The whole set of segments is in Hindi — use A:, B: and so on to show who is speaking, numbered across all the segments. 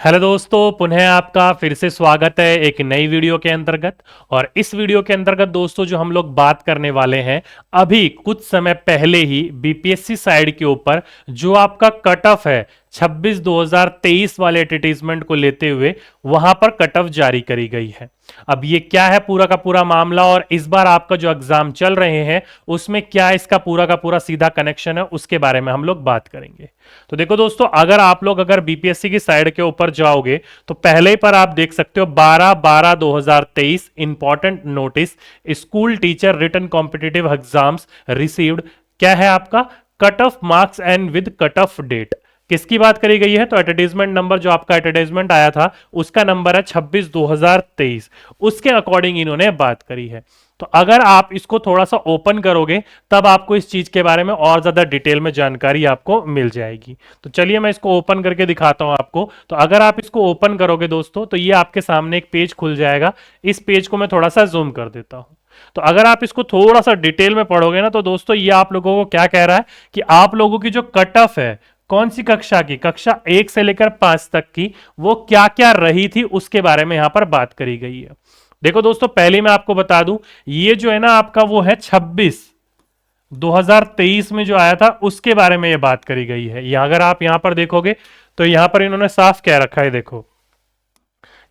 A: हेलो दोस्तों, पुनः आपका फिर से स्वागत है एक नई वीडियो के अंतर्गत। और इस वीडियो के अंतर्गत दोस्तों जो हम लोग बात करने वाले हैं, अभी कुछ समय पहले ही बीपीएससी साइड के ऊपर जो आपका कट ऑफ है 26/2023 वाले एडवर्टीजमेंट को लेते हुए वहां पर कट ऑफ जारी करी गई है। अब ये क्या है पूरा का पूरा मामला, और इस बार आपका जो एग्जाम चल रहे हैं उसमें क्या इसका पूरा का पूरा सीधा कनेक्शन है, उसके बारे में हम लोग बात करेंगे। तो देखो दोस्तों, अगर बीपीएससी की साइड के ऊपर जाओगे तो पहले पर आप देख सकते हो 12/12/2023 important notice, school teacher written competitive exams received. क्या है आपका cut off marks and with cut off date. किसकी बात करी गई है? तो एडवर्टाइजमेंट नंबर जो आपका एडवर्टाइजमेंट आया था उसका नंबर है 26/2023, उसके अकॉर्डिंग इन्होंने बात करी है। तो अगर आप इसको थोड़ा सा ओपन करोगे तब आपको इस चीज के बारे में और ज्यादा डिटेल में जानकारी आपको मिल जाएगी। तो चलिए मैं इसको ओपन करके दिखाता हूं आपको। तो अगर आप इसको ओपन करोगे दोस्तों तो ये आपके सामने एक पेज खुल जाएगा। इस पेज को मैं थोड़ा सा जूम कर देता हूं। तो अगर आप इसको थोड़ा सा डिटेल में पढ़ोगे ना तो दोस्तों ये आप लोगों को क्या कह रहा है कि आप लोगों की जो कट ऑफ है कौन सी कक्षा की, कक्षा 1 से लेकर 5 तक की, वो क्या क्या रही थी उसके बारे में यहां पर बात करी गई है। देखो दोस्तों, पहले मैं आपको बता दूं, ये जो है ना आपका वो है 26/2023 में जो आया था उसके बारे में ये बात करी गई है। यहां अगर आप यहां पर देखोगे तो यहां पर इन्होंने साफ कह रखा है। देखो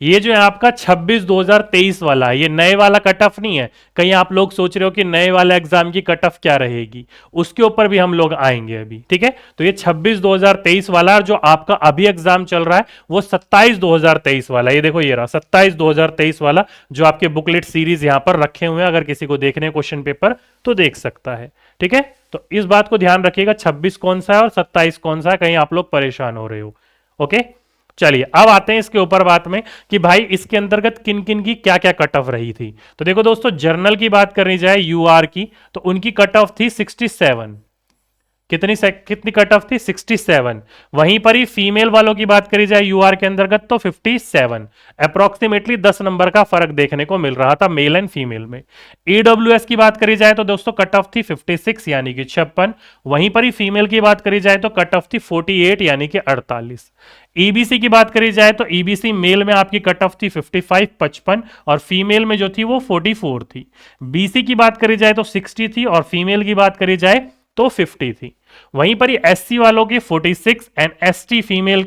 A: ये जो है आपका 26/2023 वाला है, ये नए वाला कट ऑफ नहीं है। कहीं आप लोग सोच रहे हो कि नए वाला एग्जाम की कट ऑफ क्या रहेगी, उसके ऊपर भी हम लोग आएंगे अभी, ठीक है। तो ये 26/2023 वाला, और जो आपका अभी एग्जाम चल रहा है वो 27/2023 वाला। ये देखो, ये रहा 27/2023 वाला, जो आपके बुकलेट सीरीज यहां पर रखे हुए हैं। अगर किसी को देखने क्वेश्चन पेपर तो देख सकता है, ठीक है। तो इस बात को ध्यान रखिएगा, 26 कौन सा है और 27 कौन सा है, कहीं आप लोग परेशान हो रहे हो। ओके, चलिए अब आते हैं इसके ऊपर बात में कि भाई इसके अंतर्गत किन किन की क्या क्या कट ऑफ रही थी। तो देखो दोस्तों, जर्नल की बात करनी जाए यूआर की तो उनकी कट ऑफ थी 67। कितनी कट ऑफ थी? 67। वहीं पर ही फीमेल वालों की बात करी जाए यूआर के अंतर्गत तो 57। अप्रोक्सीमेटली 10 नंबर का फर्क देखने को मिल रहा था मेल एंड फीमेल में। ईडब्ल्यूएस की बात करी जाए तो दोस्तों कट ऑफ थी 56 यानी कि 56। वहीं पर ही फीमेल की बात करी जाए तो कट ऑफ थी 48 यानी कि 48। ईबीसी की बात करी जाए तो ईबीसी मेल में आपकी कट ऑफ थी 55 55, और फीमेल में जो थी वो 44 थी। बीसी की बात करी जाए तो 60 थी, और फीमेल की बात करी जाए तो 50 थी। वहीं पर ही एससी वालों की 46 एंड एससी फीमेल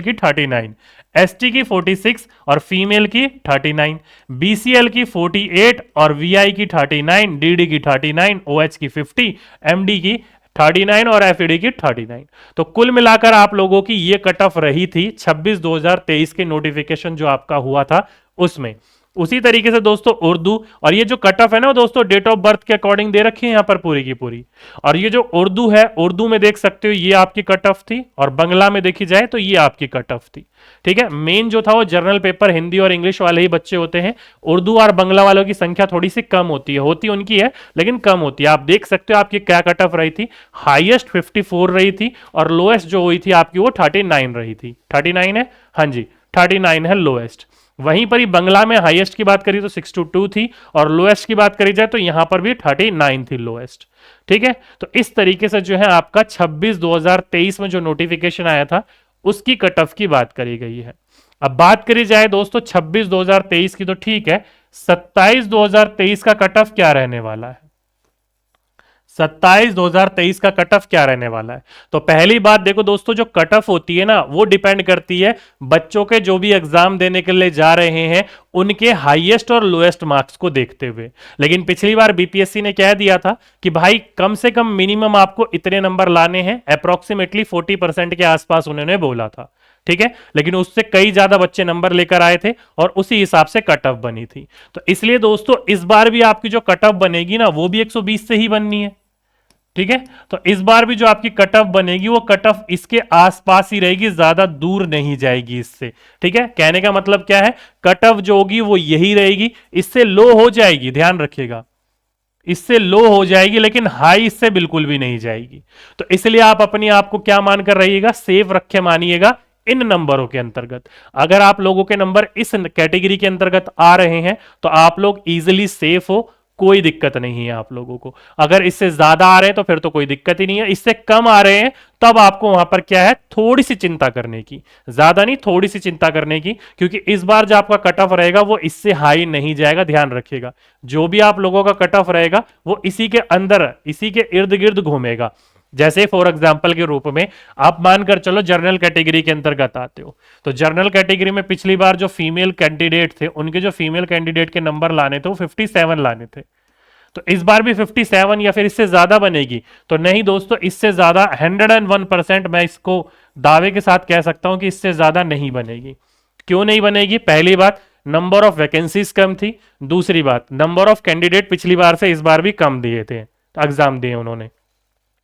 A: की 39, एसटी की 46 और फीमेल की 39, बीसीएल की 48 और वीआई की 39, डीडी की 39, ओएच की 50, एमडी की 39 और एफईडी की 39। तो कुल मिलाकर आप लोगों की ये कट ऑफ रही थी 26/2023 के नोटिफिकेशन जो आपका हुआ था उसमें। उसी तरीके से दोस्तों उर्दू, और ये जो कट ऑफ है ना दोस्तों डेट ऑफ बर्थ के अकॉर्डिंग दे रखी है यहां पर पूरी की पूरी। और ये जो उर्दू है, उर्दू में देख सकते हो ये आपकी कट ऑफ थी, और बंगला में देखी जाए तो ये आपकी कट ऑफ थी, ठीक है। मेन जो था वो जनरल पेपर हिंदी और इंग्लिश वाले ही बच्चे होते हैं। उर्दू और बंगला वालों की संख्या थोड़ी सी कम होती उनकी है लेकिन कम होती है। आप देख सकते हो आपकी क्या कट ऑफ रही थी। हाईएस्ट 54 रही थी, और लोएस्ट जो हुई थी आपकी वो 39 रही थी। 39 है, हाँ जी 39 है लोएस्ट। वहीं पर ही बंगला में हाईएस्ट की बात करी तो 62 थी, और लोएस्ट की बात करी जाए तो यहां पर भी 39 थी लोएस्ट, ठीक है। तो इस तरीके से जो है आपका 26/2023 में जो नोटिफिकेशन आया था उसकी कट ऑफ की बात करी गई है। अब बात करी जाए दोस्तों 26/2023 की तो ठीक है, 27/2023 का कट ऑफ क्या रहने वाला है? 27/2023 का कट ऑफ क्या रहने वाला है? तो पहली बात देखो दोस्तों, जो कट ऑफ होती है ना वो डिपेंड करती है बच्चों के जो भी एग्जाम देने के लिए जा रहे हैं उनके हाईएस्ट और लोएस्ट मार्क्स को देखते हुए। लेकिन पिछली बार बीपीएससी ने कह दिया था कि भाई कम से कम मिनिमम आपको इतने नंबर लाने हैं, अप्रोक्सीमेटली 40% के आसपास उन्होंने बोला था, ठीक है। लेकिन उससे कई ज्यादा बच्चे नंबर लेकर आए थे और उसी हिसाब से कट ऑफ बनी थी। तो इसलिए दोस्तों इस बार भी आपकी जो कट ऑफ बनेगी ना वो भी 120 से ही बननी है, ठीक है। तो इस बार भी जो आपकी कट ऑफ बनेगी वो कट ऑफ इसके आसपास ही रहेगी, ज्यादा दूर नहीं जाएगी इससे, ठीक है। कहने का मतलब क्या है, कट ऑफ जो होगी वो यही रहेगी, इससे लो हो जाएगी, ध्यान रखिएगा, इससे लो हो जाएगी लेकिन हाई इससे बिल्कुल भी नहीं जाएगी। तो इसलिए आप अपने आप को क्या मानकर रहिएगा, सेफ रखे मानिएगा इन नंबरों के अंतर्गत। अगर आप लोगों के नंबर इस कैटेगरी के अंतर्गत आ रहे हैं तो आप लोग इजीली सेफ हो, कोई दिक्कत नहीं है आप लोगों को। अगर इससे ज्यादा आ रहे हैं तो फिर तो कोई दिक्कत ही नहीं है, इससे कम आ रहे हैं तब आपको वहां पर क्या है, थोड़ी सी चिंता करने की, ज्यादा नहीं थोड़ी सी चिंता करने की, क्योंकि इस बार जो आपका कट ऑफ रहेगा वो इससे हाई नहीं जाएगा, ध्यान रखिएगा। जो भी आप लोगों का कट ऑफ रहेगा वो इसी के अंदर, इसी के इर्द गिर्द घूमेगा। जैसे फॉर एग्जाम्पल के रूप में आप मानकर चलो जनरल कैटेगरी के अंतर्गत आते हो, तो जनरल कैटेगरी में पिछली बार जो फीमेल कैंडिडेट थे, उनके जो फीमेल कैंडिडेट के नंबर लाने थे वो 57 लाने थे। तो इस बार भी 57 या फिर इससे ज्यादा बनेगी? तो नहीं दोस्तों, इससे ज्यादा 101% मैं इसको दावे के साथ कह सकता हूं कि इससे ज्यादा नहीं बनेगी। क्यों नहीं बनेगी? पहली बात, नंबर ऑफ वैकेंसीज कम थी। दूसरी बात, नंबर ऑफ कैंडिडेट पिछली बार से इस बार भी कम दिए थे, एग्जाम दिए उन्होंने।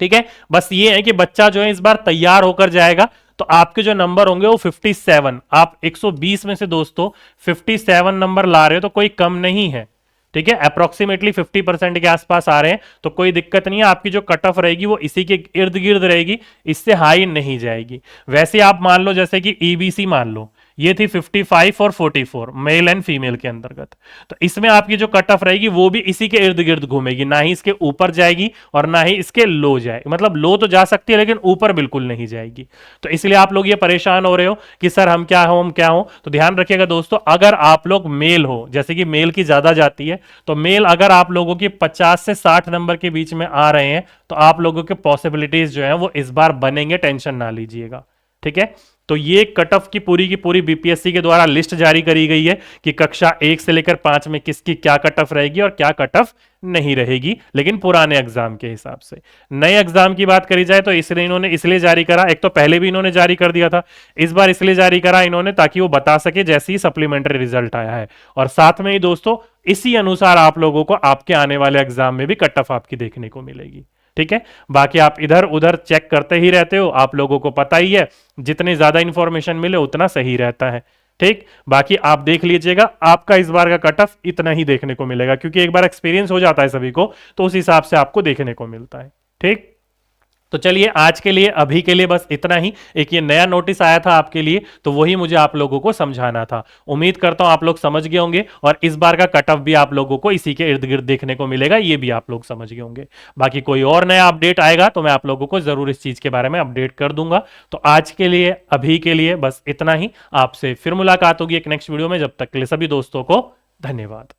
A: ठीक है, बस ये है कि बच्चा जो है इस बार तैयार होकर जाएगा, तो आपके जो नंबर होंगे वो 57, आप 120 में से दोस्तों 57 नंबर ला रहे हो तो कोई कम नहीं है। ठीक है, अप्रोक्सीमेटली 50% के आसपास आ रहे हैं, तो कोई दिक्कत नहीं है। आपकी जो कट ऑफ रहेगी वो इसी के इर्द गिर्द रहेगी, इससे हाई नहीं जाएगी। वैसे आप मान लो जैसे कि ईबीसी मान लो, ये थी 55 और 44 मेल एंड फीमेल के अंतर्गत, तो इसमें आपकी जो कट ऑफ रहेगी वो भी इसी के इर्द गिर्द घूमेगी, ना ही इसके ऊपर जाएगी और ना ही इसके लो जाए, मतलब लो तो जा सकती है लेकिन ऊपर बिल्कुल नहीं जाएगी। तो इसलिए आप लोग ये परेशान हो रहे हो कि सर हम क्या हो, हम क्या हो, तो ध्यान रखिएगा दोस्तों, अगर आप लोग मेल हो, जैसे कि मेल की ज्यादा जाती है, तो मेल अगर आप लोगों की 50 से 60 नंबर के बीच में आ रहे हैं तो आप लोगों के पॉसिबिलिटीज जो है वो इस बार बनेंगे, टेंशन ना लीजिएगा। ठीक है, तो ये कट ऑफ की पूरी बीपीएससी के द्वारा लिस्ट जारी करी गई है कि कक्षा 1 से लेकर 5 में किसकी क्या कट ऑफ रहेगी और क्या कट ऑफ नहीं रहेगी, लेकिन पुराने एग्जाम के हिसाब से। नए एग्जाम की बात करी जाए तो इसलिए इन्होंने इसलिए जारी करा, एक तो पहले भी इन्होंने जारी कर दिया था, इस बार इसलिए जारी करा इन्होंने ताकि वो बता सके जैसे ही सप्लीमेंट्री रिजल्ट आया है, और साथ में ही दोस्तों इसी अनुसार आप लोगों को आपके आने वाले एग्जाम में भी कट ऑफ आपकी देखने को मिलेगी। ठीक है, बाकी आप इधर उधर चेक करते ही रहते हो, आप लोगों को पता ही है, जितनी ज्यादा इंफॉर्मेशन मिले उतना सही रहता है। ठीक, बाकी आप देख लीजिएगा, आपका इस बार का कट ऑफ इतना ही देखने को मिलेगा, क्योंकि एक बार एक्सपीरियंस हो जाता है सभी को, तो उस हिसाब से आपको देखने को मिलता है। ठीक, तो चलिए आज के लिए, अभी के लिए बस इतना ही। एक ये नया नोटिस आया था आपके लिए, तो वही मुझे आप लोगों को समझाना था। उम्मीद करता हूं आप लोग समझ गए होंगे, और इस बार का कट ऑफ भी आप लोगों को इसी के इर्द गिर्द देखने को मिलेगा, ये भी आप लोग समझ गए होंगे। बाकी कोई और नया अपडेट आएगा तो मैं आप लोगों को जरूर इस चीज के बारे में अपडेट कर दूंगा। तो आज के लिए, अभी के लिए बस इतना ही। आपसे फिर मुलाकात होगी एक नेक्स्ट वीडियो में, जब तक के लिए सभी दोस्तों को धन्यवाद।